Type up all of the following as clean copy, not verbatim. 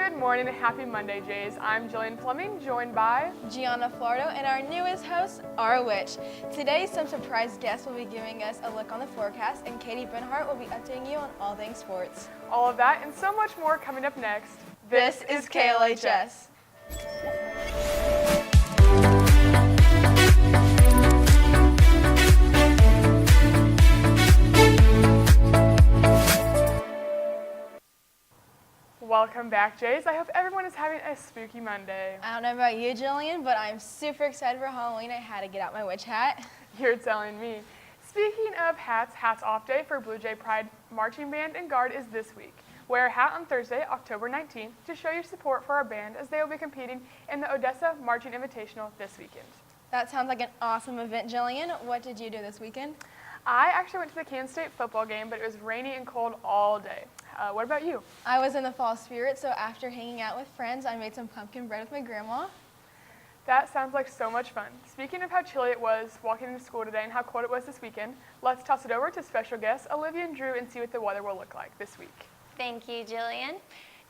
Good morning and happy Monday, Jays. I'm Jillian Fleming, joined by Gianna Flordo and our newest host, Our Witch. Today, some surprise guests will be giving us a look on the forecast, and Katie Bernhardt will be updating you on all things sports. all of that and so much more coming up next. This is KLHS. Welcome back, Jays. I hope everyone is having a spooky Monday. I don't know about you, Jillian, but I'm super excited for Halloween. I had to get out my witch hat. You're telling me. Speaking of hats, Hats Off Day for Blue Jay Pride Marching Band and Guard is this week. Wear a hat on Thursday, October 19th, to show your support for our band as they will be competing in the Odessa Marching Invitational this weekend. That sounds like an awesome event, Jillian. What did you do this weekend? I actually went to the Kansas State football game, but it was rainy and cold all day. What about you? I was in the fall spirit, so after hanging out with friends, I made some pumpkin bread with my grandma. That sounds like so much fun. Speaking of how chilly it was walking into school today and how cold it was this weekend, let's toss it over to special guests Olivia and Drew and see what the weather will look like this week. Thank you, Jillian.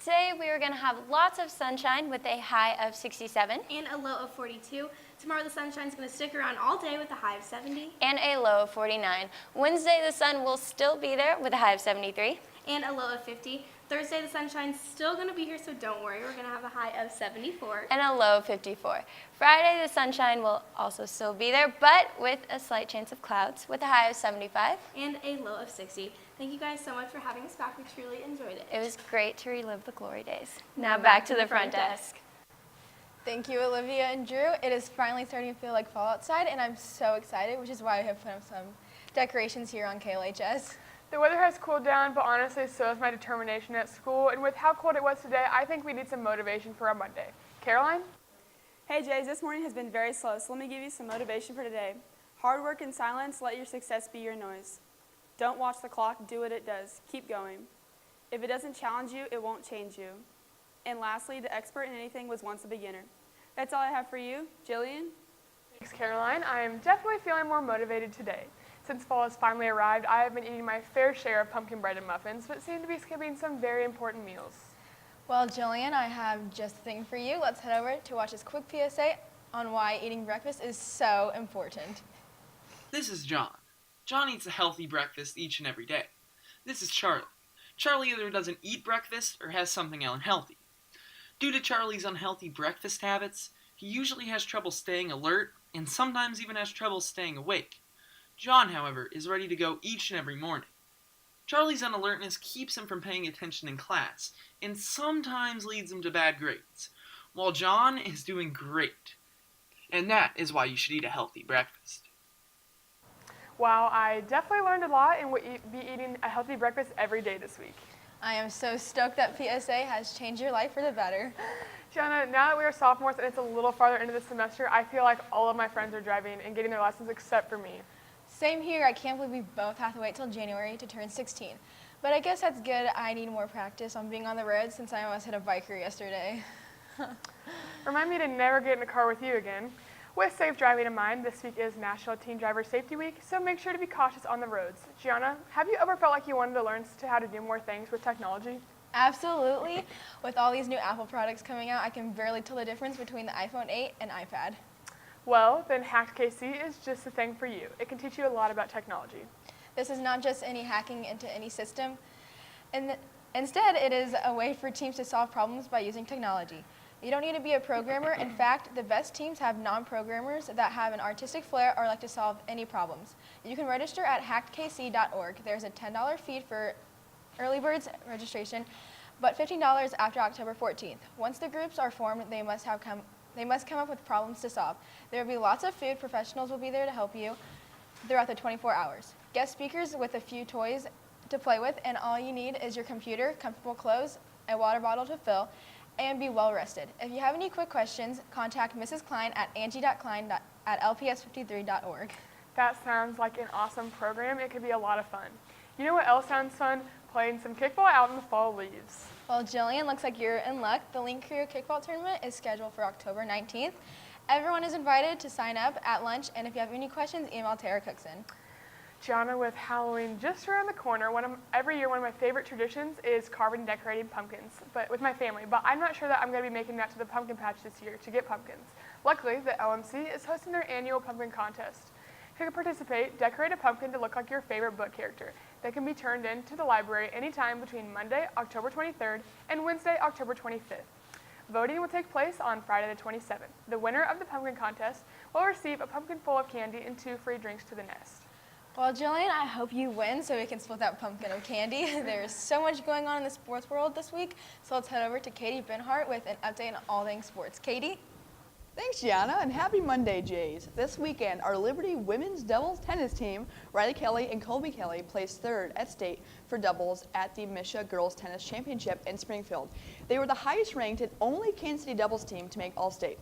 Today we are going to have lots of sunshine with a high of 67 and a low of 42. Tomorrow the sunshine is going to stick around all day with a high of 70. and a low of 49. Wednesday the sun will still be there with a high of 73. And a low of 50. Thursday the sunshine's still going to be here, so don't worry. We're going to have a high of 74. and a low of 54. Friday the sunshine will also still be there, but with a slight chance of clouds with a high of 75. And a low of 60. Thank you guys so much for having us back. We truly enjoyed it. It was great to relive the glory days. Now back to the front desk. Thank you, Olivia and Drew. It is finally starting to feel like fall outside, and I'm so excited, which is why I have put up some decorations here on KLHS. The weather has cooled down, but honestly, so is my determination at school. And with how cold it was today, I think we need some motivation for our Monday. Caroline? Hey Jays, this morning has been very slow, so let me give you some motivation for today. Hard work and silence, let your success be your noise. Don't watch the clock, do what it does. Keep going. If it doesn't challenge you, it won't change you. And lastly, the expert in anything was once a beginner. That's all I have for you. Jillian? Thanks, Caroline. I am definitely feeling more motivated today. Since fall has finally arrived, I have been eating my fair share of pumpkin bread and muffins, but seem to be skipping some very important meals. Well, Jillian, I have just the thing for you. Let's head over to watch this quick PSA on why eating breakfast is so important. This is John. John eats a healthy breakfast each and every day. This is Charlie. Charlie either doesn't eat breakfast or has something unhealthy. Due to Charlie's unhealthy breakfast habits, he usually has trouble staying alert and sometimes even has trouble staying awake. John, however, is ready to go each and every morning. Charlie's unalertness keeps him from paying attention in class and sometimes leads him to bad grades, while John is doing great. And that is why you should eat a healthy breakfast. Wow, I definitely learned a lot and will be eating a healthy breakfast every day this week. I am so stoked that PSA has changed your life for the better. Gianna, now that we are sophomores and it's a little farther into the semester, I feel like all of my friends are driving and getting their lessons except for me. Same here. I can't believe we both have to wait till January to turn 16. But I guess that's good. I need more practice on being on the road since I almost hit a biker yesterday. Remind me to never get in a car with you again. With safe driving in mind, this week is National Teen Driver Safety Week, so make sure to be cautious on the roads. Gianna, have you ever felt like you wanted to learn how to do more things with technology? Absolutely. With all these new Apple products coming out, I can barely tell the difference between the iPhone 8 and iPad. Well, then Hacked KC is just the thing for you. It can teach you a lot about technology. This is not just any hacking into any system. Instead, it is a way for teams to solve problems by using technology. You don't need to be a programmer. In fact, the best teams have non-programmers that have an artistic flair or like to solve any problems. You can register at hackedkc.org. There's a $10 fee for early birds registration, but $15 after October 14th. Once the groups are formed, they must come up with problems to solve. There will be lots of food. Professionals will be there to help you throughout the 24 hours. Guest speakers with a few toys to play with, and all you need is your computer, comfortable clothes, a water bottle to fill, and be well rested. If you have any quick questions, contact Mrs. Klein at angie.klein@lps53.org. That sounds like an awesome program. It could be a lot of fun. You know what else sounds fun? Playing some kickball out in the fall leaves. Well, Jillian, looks like you're in luck. The Link Career Kickball Tournament is scheduled for October 19th. Everyone is invited to sign up at lunch, and if you have any questions, email Tara Cookson. Gianna, with Halloween just around the corner, every year one of my favorite traditions is carving and decorating pumpkins, but with my family. But I'm not sure that I'm going to be making that to the pumpkin patch this year to get pumpkins. Luckily, the LMC is hosting their annual pumpkin contest. If you can participate, decorate a pumpkin to look like your favorite book character. They can be turned in to the library anytime between Monday, October 23rd, and Wednesday, October 25th. Voting will take place on Friday the 27th. The winner of the pumpkin contest will receive a pumpkin full of candy and 2 free drinks to the nest. Well, Jillian, I hope you win so we can split that pumpkin of candy. There's so much going on in the sports world this week, so let's head over to Katie Benhart with an update on all things sports. Katie? Thanks, Gianna, and happy Monday, Jays. This weekend, our Liberty women's doubles tennis team, Riley Kelly and Colby Kelly, placed third at state for doubles at the Misha Girls Tennis Championship in Springfield. They were the highest ranked and only Kansas City doubles team to make All-State.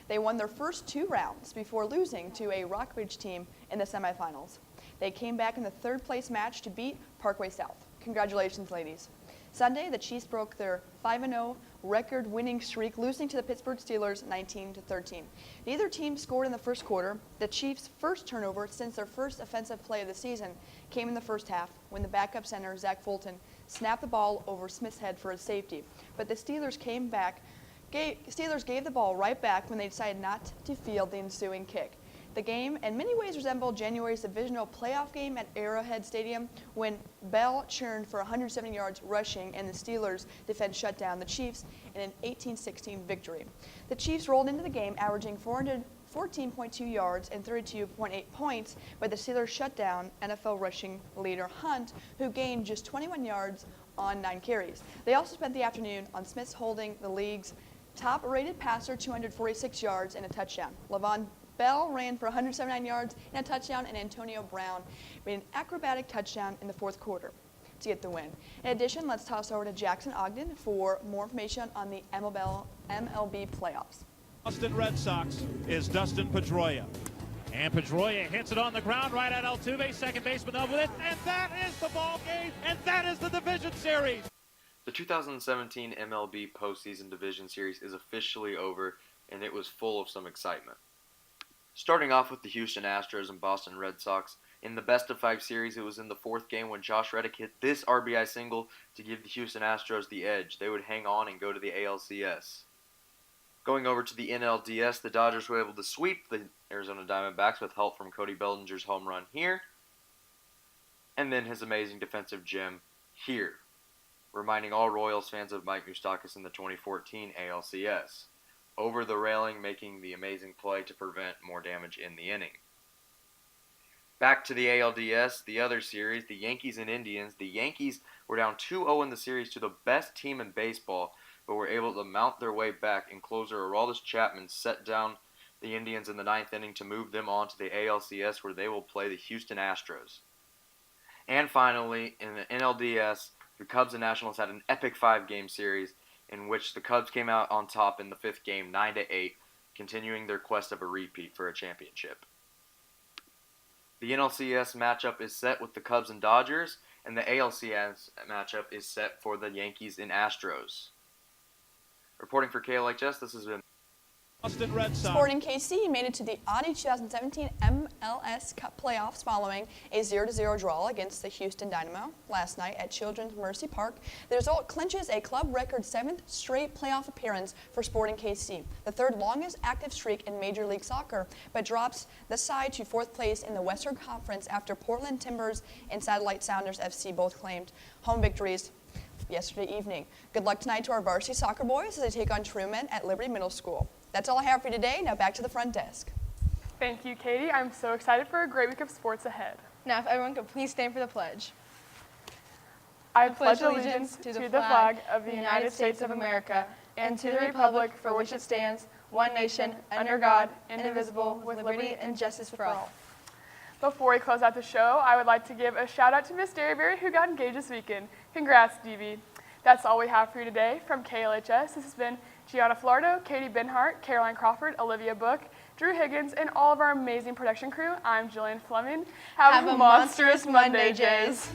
They won their first 2 rounds before losing to a Rockbridge team in the semifinals. They came back in the 3rd place match to beat Parkway South. Congratulations, ladies. Sunday, the Chiefs broke their 5-0 record-winning streak, losing to the Pittsburgh Steelers 19-13. Neither team scored in the first quarter. The Chiefs' first turnover since their first offensive play of the season came in the first half when the backup center, Zach Fulton, snapped the ball over Smith's head for a safety. But the Steelers gave the ball right back when they decided not to field the ensuing kick. The game in many ways resembled January's divisional playoff game at Arrowhead Stadium when Bell churned for 170 yards rushing and the Steelers' defense shut down the Chiefs in an 18-16 victory. The Chiefs rolled into the game averaging 414.2 yards and 32.8 points, but the Steelers shut down NFL rushing leader Hunt, who gained just 21 yards on 9 carries. They also spent the afternoon on Smith's holding the league's top-rated passer 246 yards and a touchdown. Levon Bell ran for 179 yards and a touchdown, and Antonio Brown made an acrobatic touchdown in the 4th quarter to get the win. In addition, let's toss over to Jackson Ogden for more information on the MLB playoffs. Boston Red Sox is Dustin Pedroia. And Pedroia hits it on the ground right at Altuve, second baseman up with it, and that is the ball game, and that is the division series. The 2017 MLB postseason division series is officially over, and it was full of some excitement. Starting off with the Houston Astros and Boston Red Sox, in the best-of-5 series, it was in the 4th game when Josh Reddick hit this RBI single to give the Houston Astros the edge. They would hang on and go to the ALCS. Going over to the NLDS, the Dodgers were able to sweep the Arizona Diamondbacks with help from Cody Bellinger's home run here, and then his amazing defensive gem here, reminding all Royals fans of Mike Moustakas in the 2014 ALCS. Over the railing, making the amazing play to prevent more damage in the inning. Back to the ALDS, the other series, the Yankees and Indians. The Yankees were down 2-0 in the series to the best team in baseball, but were able to mount their way back, and closer Aroldis Chapman set down the Indians in the 9th inning to move them on to the ALCS, where they will play the Houston Astros. And finally, in the NLDS, the Cubs and Nationals had an epic 5-game series, in which the Cubs came out on top in the 5th game, 9-8, continuing their quest of a repeat for a championship. The NLCS matchup is set with the Cubs and Dodgers, and the ALCS matchup is set for the Yankees and Astros. Reporting for KLHS, this has been Boston Red Sox. Sporting KC made it to the Audi 2017 MLS Cup playoffs following a 0-0 draw against the Houston Dynamo last night at Children's Mercy Park. The result clinches a club record 7th straight playoff appearance for Sporting KC, the 3rd longest active streak in Major League Soccer, but drops the side to 4th place in the Western Conference after Portland Timbers and Satellite Sounders FC both claimed home victories yesterday evening. Good luck tonight to our varsity soccer boys as they take on Truman at Liberty Middle School. That's all I have for you today. Now back to the front desk. Thank you, Katie. I'm so excited for a great week of sports ahead. Now, if everyone could please stand for the pledge. I pledge allegiance to the flag of the United States of America and to the republic for which it stands, one nation, under God, indivisible, with liberty and justice for all. Before we close out the show, I would like to give a shout out to Miss Derryberry, who got engaged this weekend. Congrats, DB. That's all we have for you today. From KLHS, this has been Gianna Flardo, Katie Benhart, Caroline Crawford, Olivia Book, Drew Higgins, and all of our amazing production crew. I'm Jillian Fleming. Have a monstrous Monday, Jays.